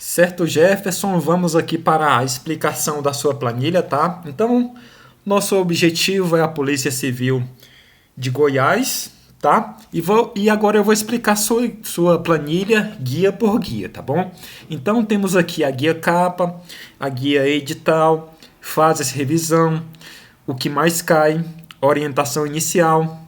Certo, Jefferson, vamos aqui para a explicação da sua planilha, tá? Então, nosso objetivo é a Polícia Civil de Goiás, tá? E agora eu vou explicar sua planilha guia por guia, tá bom? Então, temos aqui a guia capa, a guia edital, fases revisão, o que mais cai, orientação inicial,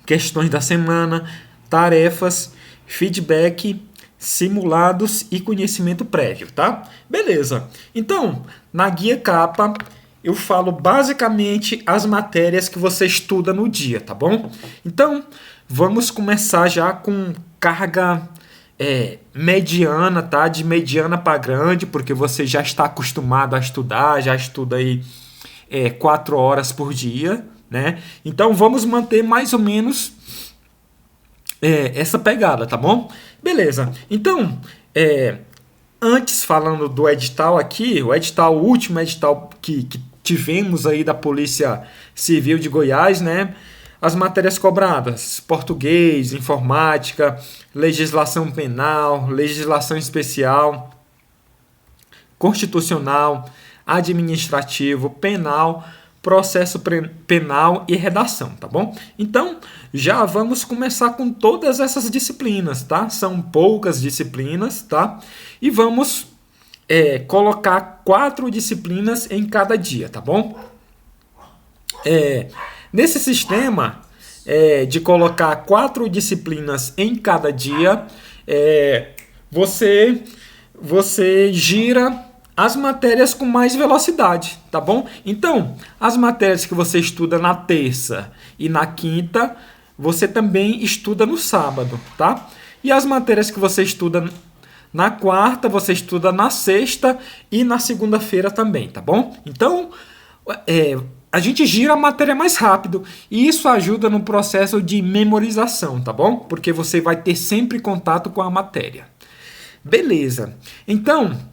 questões da semana, tarefas, feedback, simulados e conhecimento prévio, tá? Beleza. Então, na guia capa, eu falo basicamente as matérias que você estuda no dia, tá bom? Então, vamos começar já com carga mediana, tá? De mediana para grande, porque você já está acostumado a estudar, já estuda aí 4 horas por dia, né? Então, vamos manter mais ou menos essa pegada, tá bom? Beleza. Então, antes falando do edital aqui, o último edital que tivemos aí da Polícia Civil de Goiás, né? As matérias cobradas: português, informática, legislação penal, legislação especial, constitucional, administrativo, penal, processo penal e redação, tá bom? Então, já vamos começar com todas essas disciplinas, tá? São poucas disciplinas, tá? E vamos colocar 4 disciplinas em cada dia, tá bom? Nesse sistema de colocar 4 disciplinas em cada dia, você gira as matérias com mais velocidade, tá bom? Então, as matérias que você estuda na terça e na quinta, você também estuda no sábado, tá? E as matérias que você estuda na quarta, você estuda na sexta e na segunda-feira também, tá bom? Então, a gente gira a matéria mais rápido e isso ajuda no processo de memorização, tá bom? Porque você vai ter sempre contato com a matéria. Beleza. Então,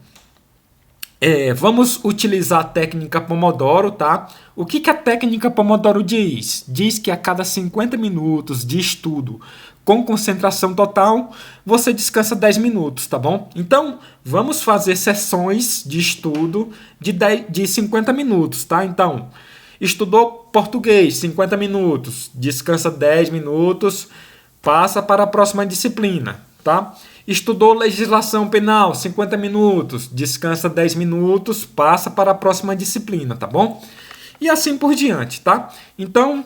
vamos utilizar a técnica Pomodoro, tá? O que a técnica Pomodoro diz? Diz que a cada 50 minutos de estudo com concentração total, você descansa 10 minutos, tá bom? Então, vamos fazer sessões de estudo de 50 minutos, tá? Então, estudou português, 50 minutos, descansa 10 minutos, passa para a próxima disciplina, tá? Estudou legislação penal, 50 minutos, descansa 10 minutos, passa para a próxima disciplina, tá bom? E assim por diante, tá? Então,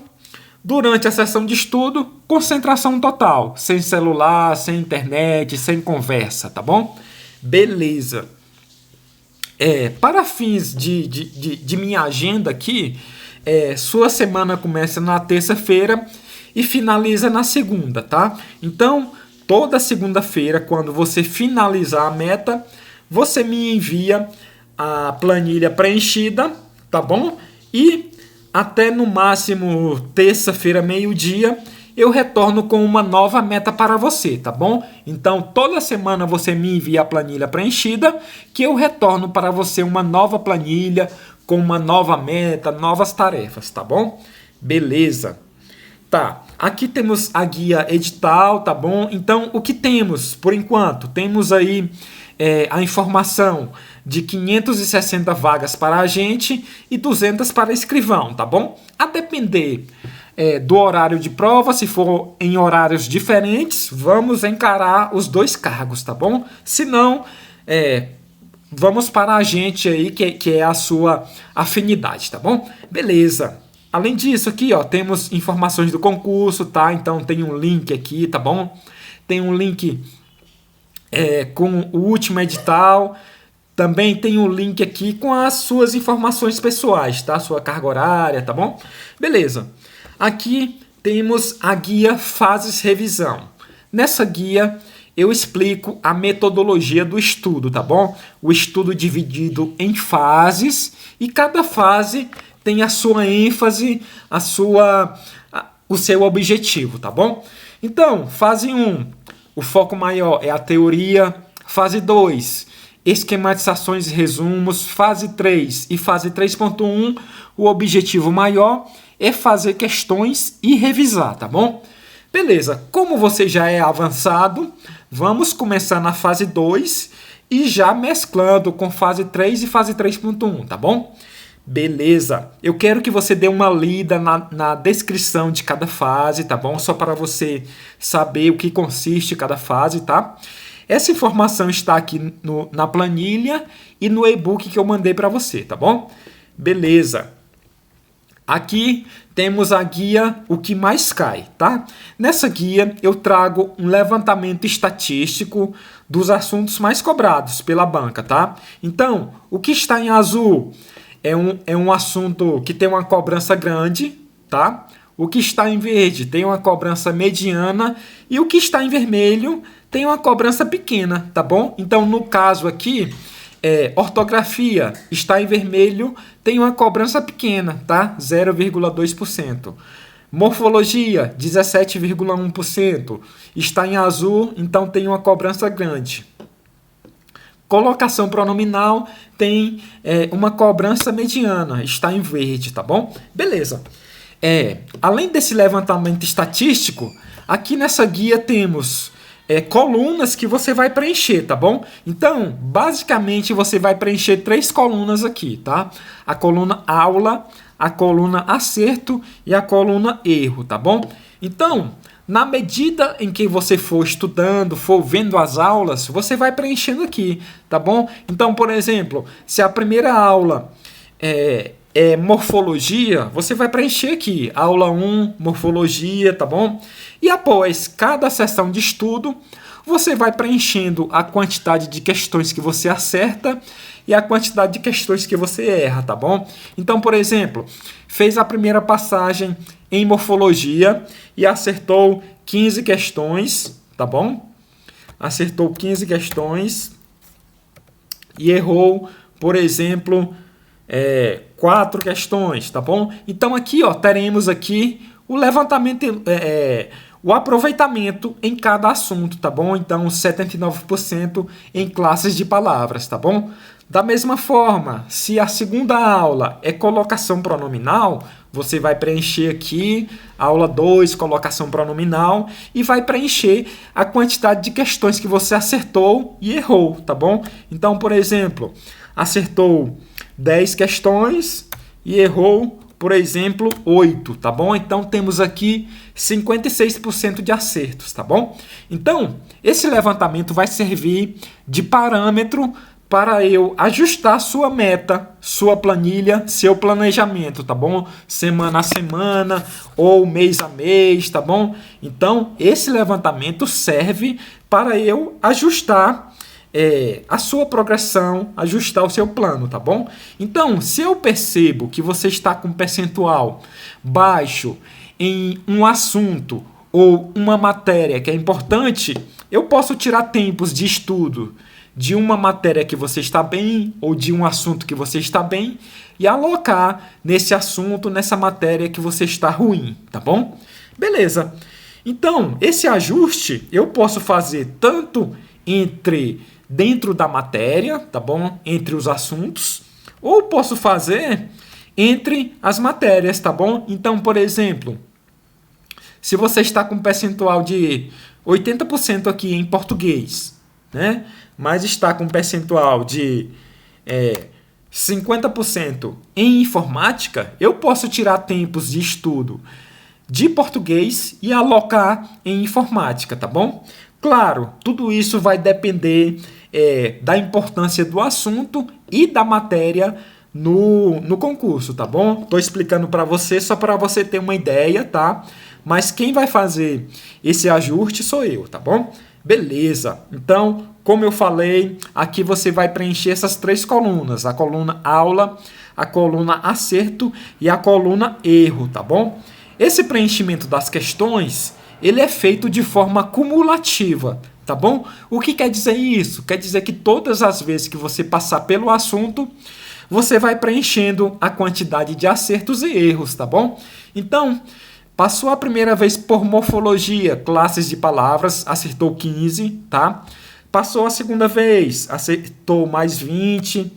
durante a sessão de estudo, concentração total, sem celular, sem internet, sem conversa, tá bom? Beleza. Para fins de minha agenda aqui, sua semana começa na terça-feira e finaliza na segunda, tá? Então, toda segunda-feira, quando você finalizar a meta, você me envia a planilha preenchida, tá bom? E até no máximo terça-feira, meio-dia, eu retorno com uma nova meta para você, tá bom? Então, toda semana você me envia a planilha preenchida, que eu retorno para você uma nova planilha, com uma nova meta, novas tarefas, tá bom? Beleza. Tá, aqui temos a guia edital, tá bom? Então, o que temos por enquanto? Temos aí a informação de 560 vagas para agente e 200 para escrivão, tá bom? A depender do horário de prova, se for em horários diferentes, vamos encarar os 2 cargos, tá bom? Se não, vamos para agente aí, que é a sua afinidade, tá bom? Beleza. Além disso, aqui ó, temos informações do concurso, tá? Então tem um link aqui, tá bom? Tem um link com o último edital. Também tem um link aqui com as suas informações pessoais, tá? Sua carga horária, tá bom? Beleza. Aqui temos a guia Fases Revisão. Nessa guia eu explico a metodologia do estudo, tá bom? O estudo dividido em fases e cada fase tem a sua ênfase, o seu objetivo, tá bom? Então, fase 1, o foco maior é a teoria. Fase 2, esquematizações e resumos. Fase 3 e fase 3.1, o objetivo maior é fazer questões e revisar, tá bom? Beleza, como você já é avançado, vamos começar na fase 2 e já mesclando com fase 3 e fase 3.1, tá bom? Beleza. Eu quero que você dê uma lida na descrição de cada fase, tá bom? Só para você saber o que consiste cada fase, tá? Essa informação está aqui na planilha e no e-book que eu mandei para você, tá bom? Beleza. Aqui temos a guia O que mais cai, tá? Nessa guia eu trago um levantamento estatístico dos assuntos mais cobrados pela banca, tá? Então, o que está em azul é um assunto que tem uma cobrança grande, tá? O que está em verde tem uma cobrança mediana e o que está em vermelho tem uma cobrança pequena, tá bom? Então, no caso aqui, ortografia está em vermelho, tem uma cobrança pequena, tá? 0,2%. Morfologia, 17,1%. Está em azul, então tem uma cobrança grande. Colocação pronominal tem uma cobrança mediana, está em verde, tá bom? Beleza. Além desse levantamento estatístico, aqui nessa guia temos colunas que você vai preencher, tá bom? Então, basicamente, você vai preencher 3 colunas aqui, tá? A coluna aula, a coluna acerto e a coluna erro, tá bom? Então, na medida em que você for estudando, for vendo as aulas, você vai preenchendo aqui, tá bom? Então, por exemplo, se a primeira aula é morfologia, você vai preencher aqui, aula 1, morfologia, tá bom? E após cada sessão de estudo, você vai preenchendo a quantidade de questões que você acerta e a quantidade de questões que você erra, tá bom? Então, por exemplo, fez a primeira passagem em morfologia e acertou 15 questões, tá bom? Acertou 15 questões e errou, por exemplo, 4 questões, tá bom? Então aqui, ó, teremos aqui o levantamento, o aproveitamento em cada assunto, tá bom? Então 79% em classes de palavras, tá bom? Da mesma forma, se a segunda aula é colocação pronominal, você vai preencher aqui, aula 2, colocação pronominal, e vai preencher a quantidade de questões que você acertou e errou, tá bom? Então, por exemplo, acertou 10 questões e errou, por exemplo, 8, tá bom? Então, temos aqui 56% de acertos, tá bom? Então, esse levantamento vai servir de parâmetro para eu ajustar sua meta, sua planilha, seu planejamento, tá bom? Semana a semana ou mês a mês, tá bom? Então, esse levantamento serve para eu ajustar a sua progressão, ajustar o seu plano, tá bom? Então, se eu percebo que você está com um percentual baixo em um assunto ou uma matéria que é importante, eu posso tirar tempos de estudo de uma matéria que você está bem ou de um assunto que você está bem e alocar nesse assunto, nessa matéria que você está ruim, tá bom? Beleza. Então, esse ajuste eu posso fazer tanto dentro da matéria, tá bom? Entre os assuntos, ou posso fazer entre as matérias, tá bom? Então, por exemplo, se você está com um percentual de 80% aqui em português, né? Mas está com um percentual de 50% em informática, eu posso tirar tempos de estudo de português e alocar em informática, tá bom? Claro, tudo isso vai depender da importância do assunto e da matéria no concurso, tá bom? Estou explicando para você só para você ter uma ideia, tá? Mas quem vai fazer esse ajuste sou eu, tá bom? Beleza. Então, como eu falei, aqui você vai preencher essas 3 colunas, a coluna aula, a coluna acerto e a coluna erro, tá bom? Esse preenchimento das questões, ele é feito de forma cumulativa, tá bom? O que quer dizer isso? Quer dizer que todas as vezes que você passar pelo assunto, você vai preenchendo a quantidade de acertos e erros, tá bom? Então, passou a primeira vez por morfologia, classes de palavras, acertou 15, tá? Passou a segunda vez, acertou mais 20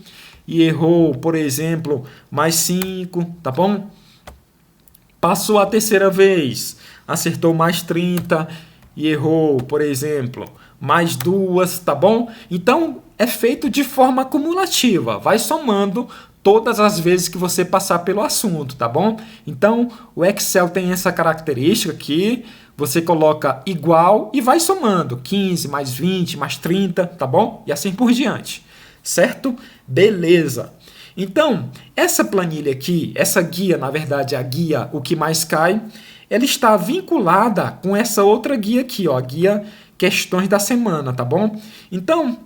e errou, por exemplo, mais 5, tá bom? Passou a terceira vez, acertou mais 30 e errou, por exemplo, mais 2, tá bom? Então, é feito de forma acumulativa, vai somando todas as vezes que você passar pelo assunto, tá bom? Então, o Excel tem essa característica que você coloca igual e vai somando 15 mais 20 mais 30, tá bom? E assim por diante, certo? Beleza. Então, essa planilha aqui, essa guia, na verdade, a guia O Que Mais Cai, ela está vinculada com essa outra guia aqui, ó, a guia Questões da Semana, tá bom? Então,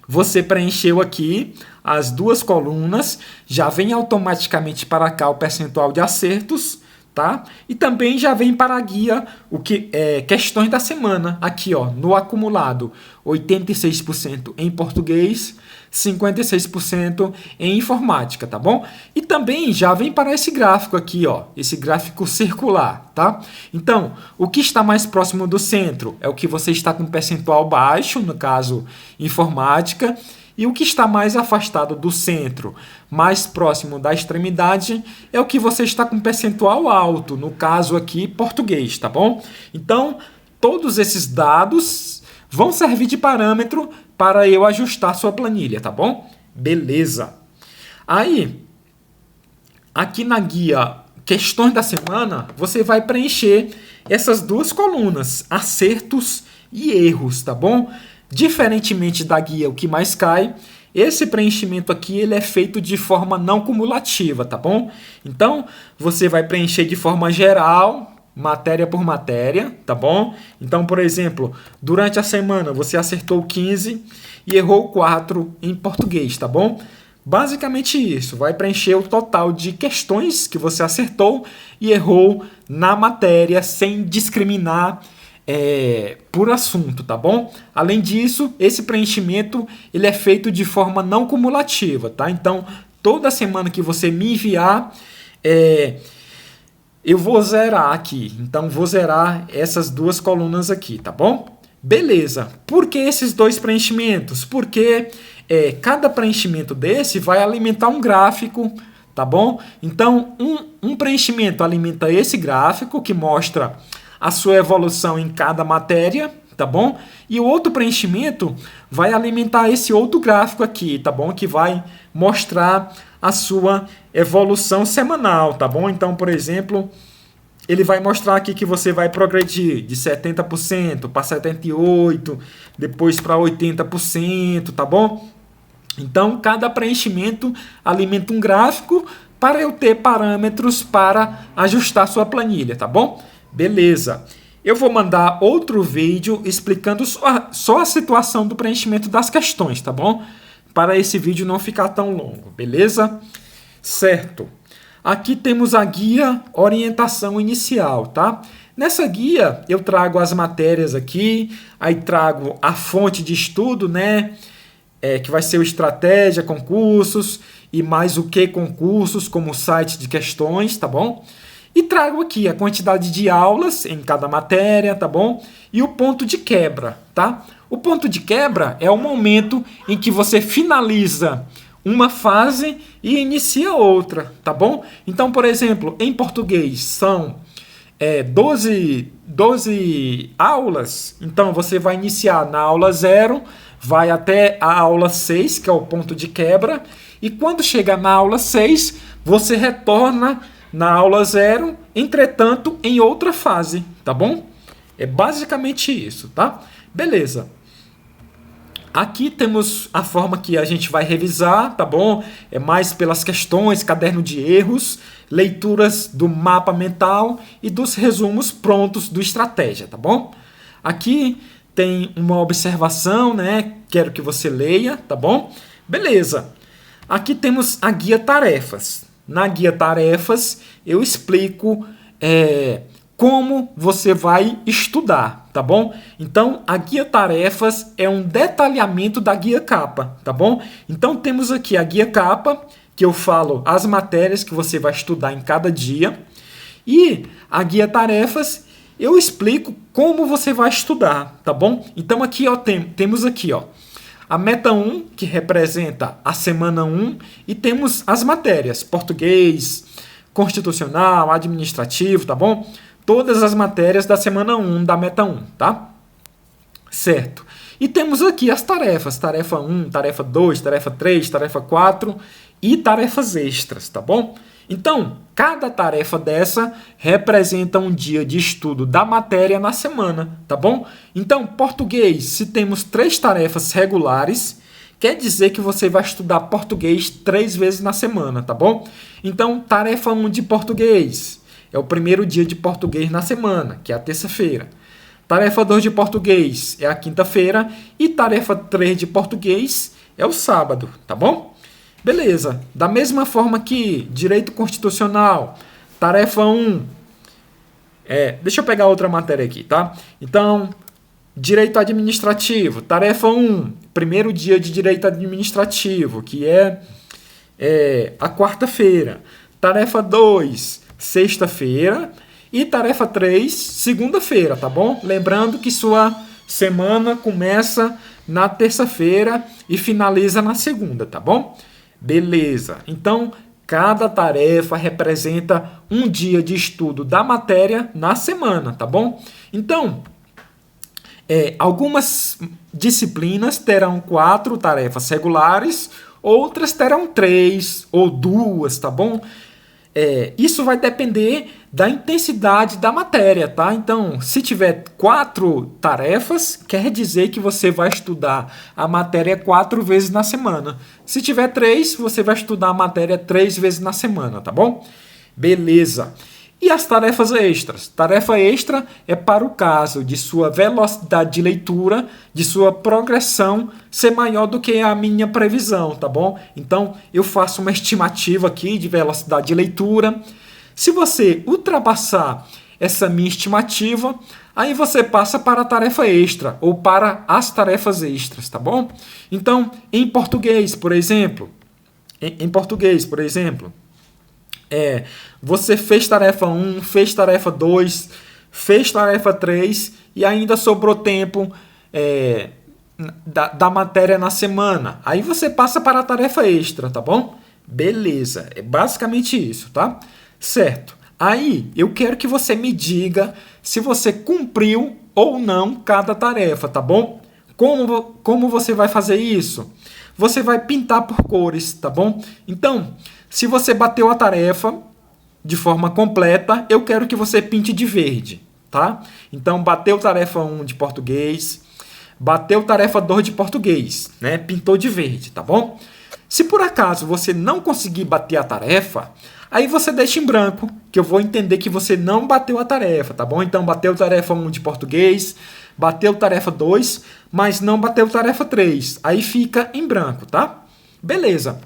você preencheu aqui as duas colunas, já vem automaticamente para cá o percentual de acertos, tá? E também já vem para a guia questões da semana, aqui ó, no acumulado, 86% em português, 56% em informática, tá bom? E também já vem para esse gráfico aqui, ó, esse gráfico circular, tá? Então, o que está mais próximo do centro é o que você está com percentual baixo, no caso, informática, e o que está mais afastado do centro, mais próximo da extremidade, é o que você está com percentual alto, no caso aqui, português, tá bom? Então, todos esses dados vão servir de parâmetro para eu ajustar sua planilha, tá bom? Beleza. Aí, aqui na guia Questões da Semana, você vai preencher essas duas colunas, acertos e erros, tá bom? Diferentemente da guia O Que Mais Cai, esse preenchimento aqui ele é feito de forma não cumulativa, tá bom? Então, você vai preencher de forma geral, matéria por matéria, tá bom? Então, por exemplo, durante a semana você acertou 15 e errou 4 em português, tá bom? Basicamente isso, vai preencher o total de questões que você acertou e errou na matéria sem discriminar por assunto, tá bom? Além disso, esse preenchimento ele é feito de forma não cumulativa, tá? Então, toda semana que você me enviar, eu vou zerar aqui. Então, vou zerar essas duas colunas aqui, tá bom? Beleza. Por que esses dois preenchimentos? Porque cada preenchimento desse vai alimentar um gráfico, tá bom? Então, um preenchimento alimenta esse gráfico que mostra a sua evolução em cada matéria, tá bom? E o outro preenchimento vai alimentar esse outro gráfico aqui, tá bom? Que vai mostrar a sua evolução semanal, tá bom? Então, por exemplo, ele vai mostrar aqui que você vai progredir de 70% para 78%, depois para 80%, tá bom? Então, cada preenchimento alimenta um gráfico para eu ter parâmetros para ajustar sua planilha, tá bom? Beleza. Eu vou mandar outro vídeo explicando só a situação do preenchimento das questões, tá bom? Para esse vídeo não ficar tão longo, beleza? Certo. Aqui temos a guia Orientação Inicial, tá? Nessa guia eu trago as matérias aqui, aí trago a fonte de estudo, né? Que vai ser o Estratégia Concursos e mais o que concursos, como site de questões, tá bom? E trago aqui a quantidade de aulas em cada matéria, tá bom? E o ponto de quebra, tá? O ponto de quebra é o momento em que você finaliza uma fase e inicia outra, tá bom? Então, por exemplo, em português são 12 aulas, então você vai iniciar na aula 0, vai até a aula 6, que é o ponto de quebra, e quando chega na aula 6, você retorna na aula 0, entretanto, em outra fase, tá bom? É basicamente isso, tá? Beleza. Aqui temos a forma que a gente vai revisar, tá bom? É mais pelas questões, caderno de erros, leituras do mapa mental e dos resumos prontos do Estratégia, tá bom? Aqui tem uma observação, né? Quero que você leia, tá bom? Beleza. Aqui temos a guia tarefas. Na guia tarefas, eu explico como você vai estudar, tá bom? Então, a guia tarefas é um detalhamento da guia capa, tá bom? Então, temos aqui a guia capa, que eu falo as matérias que você vai estudar em cada dia. E a guia tarefas, eu explico como você vai estudar, tá bom? Então, aqui ó, temos aqui, ó, a meta 1, que representa a semana 1, e temos as matérias, português, constitucional, administrativo, tá bom? Todas as matérias da semana 1, da meta 1, tá? Certo. E temos aqui as tarefas, tarefa 1, tarefa 2, tarefa 3, tarefa 4 e tarefas extras, tá bom? Então, cada tarefa dessa representa um dia de estudo da matéria na semana, tá bom? Então, português, se temos 3 tarefas regulares, quer dizer que você vai estudar português 3 vezes na semana, tá bom? Então, tarefa 1 de português é o primeiro dia de português na semana, que é a terça-feira. Tarefa 2 de português é a quinta-feira e tarefa 3 de português é o sábado, tá bom? Beleza. Da mesma forma que direito constitucional, tarefa 1. Deixa eu pegar outra matéria aqui, tá? Então, direito administrativo, tarefa 1, primeiro dia de direito administrativo, que é a quarta-feira. Tarefa 2, sexta-feira. E tarefa 3, segunda-feira, tá bom? Lembrando que sua semana começa na terça-feira e finaliza na segunda, tá bom? Beleza. Então, cada tarefa representa um dia de estudo da matéria na semana, tá bom? Então, algumas disciplinas terão 4 tarefas regulares, outras terão 3 ou 2, tá bom? Isso vai depender da intensidade da matéria, tá? Então, se tiver 4 tarefas, quer dizer que você vai estudar a matéria 4 vezes na semana. Se tiver 3, você vai estudar a matéria 3 vezes na semana, tá bom? Beleza. E as tarefas extras? Tarefa extra é para o caso de sua velocidade de leitura, de sua progressão ser maior do que a minha previsão, tá bom? Então, eu faço uma estimativa aqui de velocidade de leitura. Se você ultrapassar essa minha estimativa, aí você passa para a tarefa extra ou para as tarefas extras, tá bom? Então, em português, por exemplo, você fez tarefa 1, fez tarefa 2, fez tarefa 3 e ainda sobrou tempo da matéria na semana. Aí você passa para a tarefa extra, tá bom? Beleza, é basicamente isso, tá? Certo. Aí eu quero que você me diga se você cumpriu ou não cada tarefa, tá bom? Como você vai fazer isso? Você vai pintar por cores, tá bom? Então, se você bateu a tarefa de forma completa, eu quero que você pinte de verde, tá? Então, bateu tarefa 1 de português, bateu tarefa 2 de português, né? Pintou de verde, tá bom? Se por acaso você não conseguir bater a tarefa, aí você deixa em branco, que eu vou entender que você não bateu a tarefa, tá bom? Então, bateu tarefa 1 de português, bateu tarefa 2, mas não bateu tarefa 3. Aí fica em branco, tá? Beleza.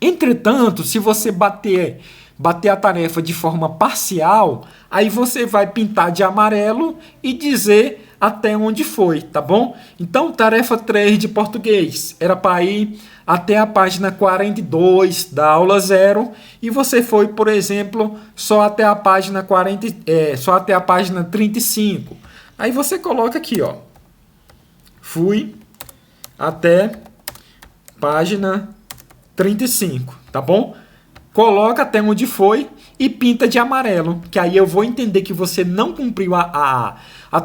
Entretanto, se você bater a tarefa de forma parcial, aí você vai pintar de amarelo e dizer até onde foi, tá bom? Então, tarefa 3 de português era para ir até a página 42 da aula 0 e você foi, por exemplo, só até a página 35. Aí você coloca aqui, ó. Fui até página 35, tá bom? Coloca até onde foi e pinta de amarelo, que aí eu vou entender que você não cumpriu a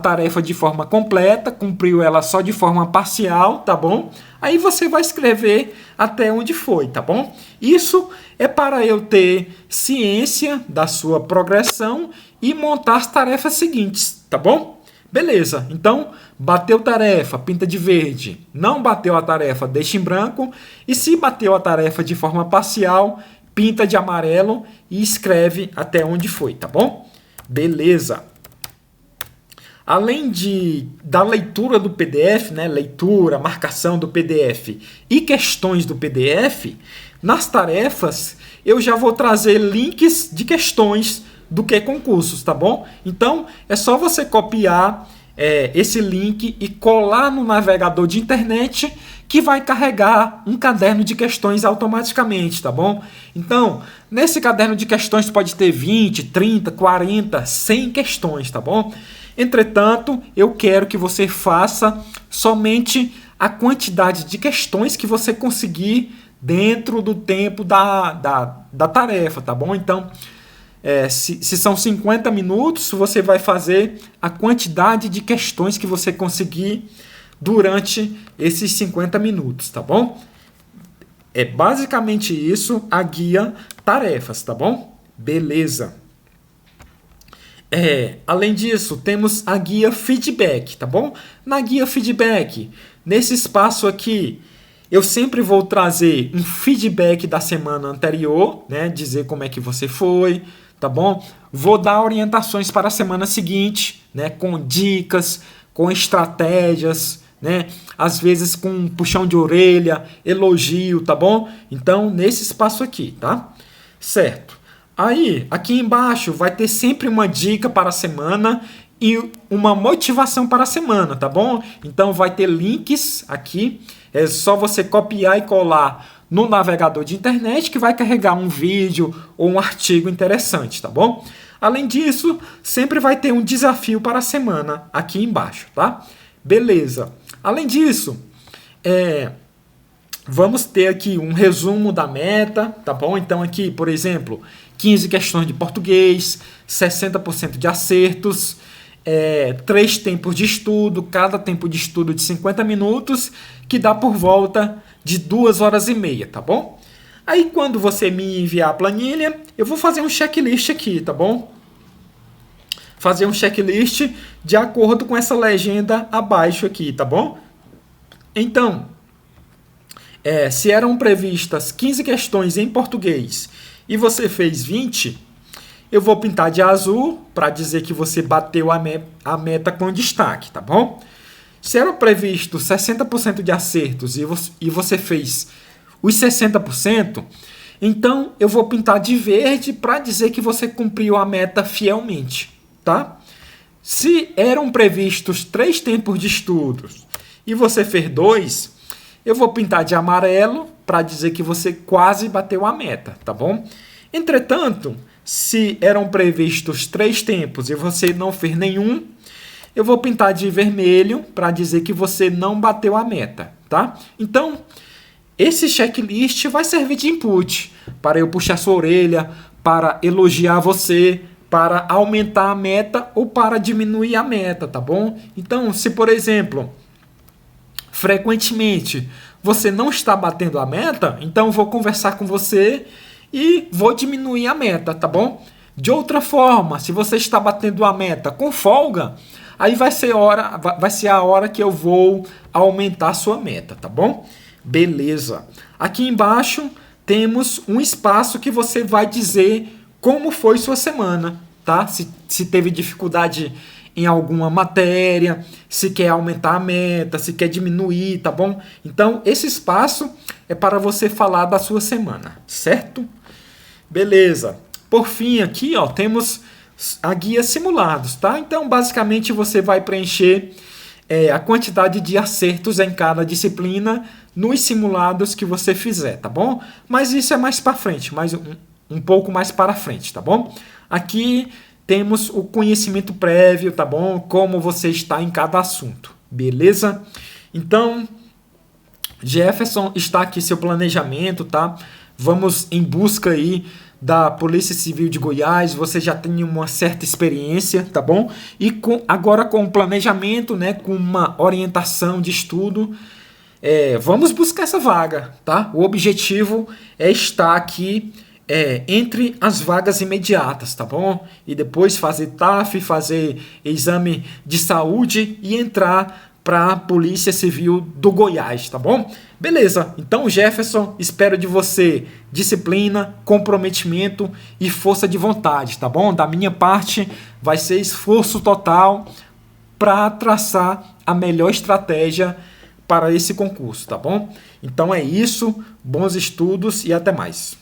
tarefa de forma completa, cumpriu ela só de forma parcial, tá bom? Aí você vai escrever até onde foi, tá bom? Isso é para eu ter ciência da sua progressão e montar as tarefas seguintes, tá bom? Beleza, então bateu tarefa, pinta de verde. Não bateu a tarefa, deixa em branco. E se bateu a tarefa de forma parcial, pinta de amarelo e escreve até onde foi, tá bom? Beleza. Além da leitura do PDF, né, leitura, marcação do PDF e questões do PDF, nas tarefas eu já vou trazer links de questões do que concursos, tá bom? Então, é só você copiar esse link e colar no navegador de internet que vai carregar um caderno de questões automaticamente, tá bom? Então, nesse caderno de questões pode ter 20, 30, 40, 100 questões, tá bom? Entretanto, eu quero que você faça somente a quantidade de questões que você conseguir dentro do tempo da tarefa, tá bom? Então, se são 50 minutos, você vai fazer a quantidade de questões que você conseguir durante esses 50 minutos, tá bom? É basicamente isso a guia tarefas, tá bom? Beleza. Além disso, temos a guia feedback, tá bom? Na guia feedback, nesse espaço aqui, eu sempre vou trazer um feedback da semana anterior, né? Dizer como é que você foi, tá bom? Vou dar orientações para a semana seguinte, né? Com dicas, com estratégias, né? Às vezes com um puxão de orelha, elogio, tá bom? Então, nesse espaço aqui, tá? Certo. Aí, aqui embaixo vai ter sempre uma dica para a semana e uma motivação para a semana, tá bom? Então vai ter links aqui, é só você copiar e colar no navegador de internet que vai carregar um vídeo ou um artigo interessante, tá bom? Além disso, sempre vai ter um desafio para a semana aqui embaixo, tá? Beleza. Além disso, vamos ter aqui um resumo da meta, tá bom? Então aqui, por exemplo, 15 questões de português, 60% de acertos, 3 tempos de estudo, cada tempo de estudo de 50 minutos, que dá por volta de 2h30, tá bom? Aí quando você me enviar a planilha, eu vou fazer um checklist aqui, tá bom? Fazer um checklist de acordo com essa legenda abaixo aqui, tá bom? Então, se eram previstas 15 questões em português e você fez 20, eu vou pintar de azul para dizer que você bateu a meta com destaque, tá bom? Se eram previstos 60% de acertos e você fez os 60%, então eu vou pintar de verde para dizer que você cumpriu a meta fielmente, tá? Se eram previstos 3 tempos de estudos e você fez 2, eu vou pintar de amarelo para dizer que você quase bateu a meta, tá bom? Entretanto, se eram previstos 3 tempos e você não fez nenhum, eu vou pintar de vermelho para dizer que você não bateu a meta, tá? Então, esse checklist vai servir de input para eu puxar sua orelha, para elogiar você, para aumentar a meta ou para diminuir a meta, tá bom? Então, se por exemplo, frequentemente você não está batendo a meta, então eu vou conversar com você e vou diminuir a meta, tá bom? De outra forma, se você está batendo a meta com folga, aí vai ser a hora que eu vou aumentar a sua meta, tá bom? Beleza. Aqui embaixo temos um espaço que você vai dizer como foi sua semana, tá? Se teve dificuldade em alguma matéria, se quer aumentar a meta, se quer diminuir, tá bom? Então, esse espaço é para você falar da sua semana, certo? Beleza. Por fim, aqui, ó, temos a guia simulados, tá? Então, basicamente, você vai preencher a quantidade de acertos em cada disciplina nos simulados que você fizer, tá bom? Mas isso é mais para frente, um pouco mais para frente, tá bom? Aqui temos o conhecimento prévio, tá bom? Como você está em cada assunto, beleza? Então, Jefferson, está aqui seu planejamento, tá? Vamos em busca aí da Polícia Civil de Goiás, você já tem uma certa experiência, tá bom? E agora com o planejamento, né, com uma orientação de estudo, vamos buscar essa vaga, tá? O objetivo é estar aqui entre as vagas imediatas, tá bom? E depois fazer TAF, fazer exame de saúde e entrar para a Polícia Civil do Goiás, tá bom? Beleza, então Jefferson, espero de você disciplina, comprometimento e força de vontade, tá bom? Da minha parte, vai ser esforço total para traçar a melhor estratégia para esse concurso, tá bom? Então é isso, bons estudos e até mais.